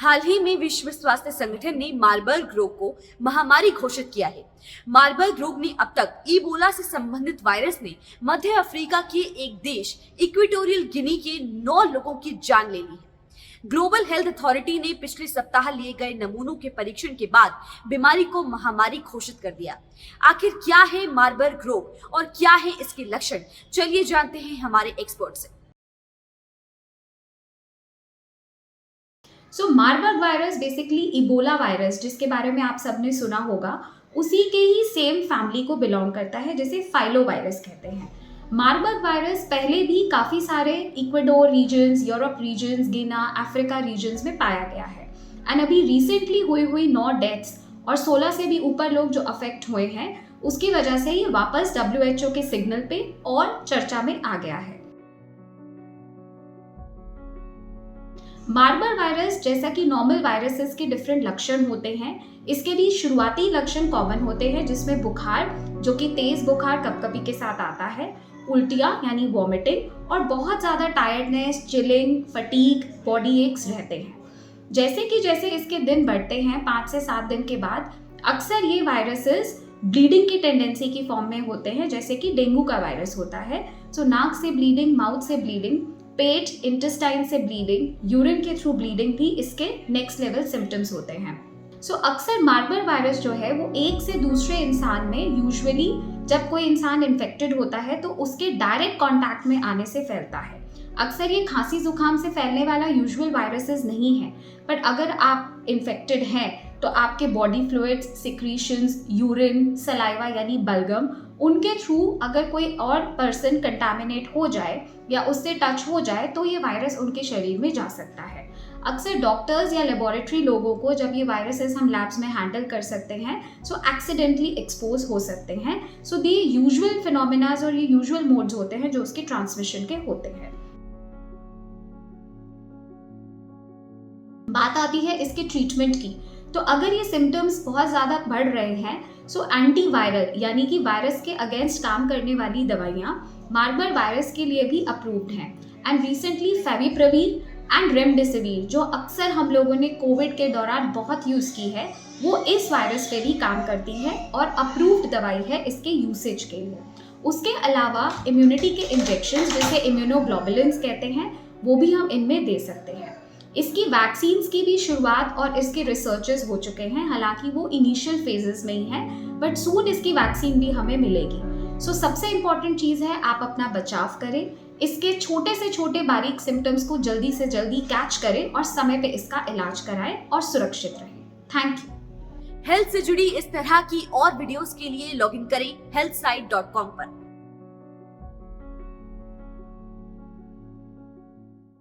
हाल ही में विश्व स्वास्थ्य संगठन ने मार्बर्ग रोग को महामारी घोषित किया है। मार्बर्ग रोग ने अब तक इबोला से संबंधित वायरस ने मध्य अफ्रीका के एक देश इक्वेटोरियल गिनी के 9 लोगों की जान ले ली है। ग्लोबल हेल्थ अथॉरिटी ने पिछले सप्ताह लिए गए नमूनों के परीक्षण के बाद बीमारी को महामारी घोषित कर दिया। आखिर क्या है मार्बर्ग रोग और क्या है इसके लक्षण, चलिए जानते हैं हमारे एक्सपर्ट से। Marburg virus basically Ebola virus, जिसके बारे में आप सबने सुना होगा, उसी के ही सेम फैमिली को बिलोंग करता है, जिसे फाइलो वायरस कहते हैं। मार्बर्ग वायरस पहले भी काफ़ी सारे इक्वेडोर रीजन्स, यूरोप रीजन्स, गिना, अफ्रीका रीजन्स में पाया गया है। एंड अभी रिसेंटली हुई 9 डेथ्स और 16 से भी ऊपर लोग जो अफेक्ट हुए हैं, उसकी वजह से ये वापस WHO के सिग्नल पे और चर्चा में आ गया है। मार्बर्ग वायरस जैसा कि नॉर्मल वायरसेस के डिफरेंट लक्षण होते हैं, इसके भी शुरुआती लक्षण कॉमन होते हैं, जिसमें बुखार, जो कि तेज बुखार कपकपी के साथ आता है, उल्टियाँ यानी वॉमिटिंग, और बहुत ज़्यादा tiredness, chilling, fatigue, body aches रहते हैं। जैसे इसके दिन बढ़ते हैं 5 से 7 दिन के बाद, अक्सर ये वायरसेस ब्लीडिंग की टेंडेंसी की फॉर्म में होते हैं, जैसे कि डेंगू का वायरस होता है। नाक से ब्लीडिंग, माउथ से ब्लीडिंग, पेट, इंटेस्टाइन से ब्लीडिंग, यूरिन के थ्रू ब्लीडिंग भी इसके नेक्स्ट लेवल सिम्टम्स होते हैं। अक्सर मार्बर्ग वायरस जो है वो एक से दूसरे इंसान में, यूजुअली जब कोई इंसान इन्फेक्टेड होता है तो उसके डायरेक्ट कांटेक्ट में आने से फैलता है। अक्सर ये खांसी जुकाम से फैलने वाला यूजुअल वायरसेस नहीं है, बट अगर आप इन्फेक्टेड हैं तो आपके body fluids, secretions, urine, saliva यानी बलगम, उनके थ्रू अगर कोई और पर्सन कंटामिनेट हो जाए या उससे टच हो जाए तो ये वायरस उनके शरीर में जा सकता है। अक्सर डॉक्टर्स या लेबोरेटरी लोगों को, जब ये वायरसेस हम लैब्स में हैंडल कर सकते हैं, एक्सीडेंटली एक्सपोज हो सकते हैं। ये यूजुअल फिनोमिनाज और ये यूजुअल मोड्स होते हैं जो उसके ट्रांसमिशन के होते हैं। बात आती है इसके ट्रीटमेंट की। तो अगर ये सिम्टम्स बहुत ज़्यादा बढ़ रहे हैं, एंटीवायरल यानी कि वायरस के अगेंस्ट काम करने वाली दवाइयाँ मार्बर्ग वायरस के लिए भी अप्रूव्ड हैं। And recently favipiravir and remdesivir, जो अक्सर हम लोगों ने कोविड के दौरान बहुत यूज़ की है, वो इस वायरस पे भी काम करती है और अप्रूव्ड दवाई है इसके यूसेज के लिए। उसके अलावा इम्यूनिटी के इंजेक्शंस, जिसे इम्यूनोग्लोबुलिन्स कहते हैं, वो भी हम इनमें दे सकते हैं। इसकी वैक्सीन्स की भी शुरुआत और इसके रिसर्चेस हो चुके हैं, हालांकि वो इनिशियल फेजेस में ही हैं, बट सून इसकी वैक्सीन भी हमें मिलेगी। सबसे इम्पॉर्टेंट चीज़ है आप अपना बचाव करें, इसके छोटे से छोटे बारीक सिम्टम्स को जल्दी से जल्दी कैच करें और समय पे इसका इलाज कराएं और सुरक्षित रहें। Thank you. हेल्थ से जुड़ी इस तरह की और वीडियोस के लिए लॉगिन करें healthsite.com पर।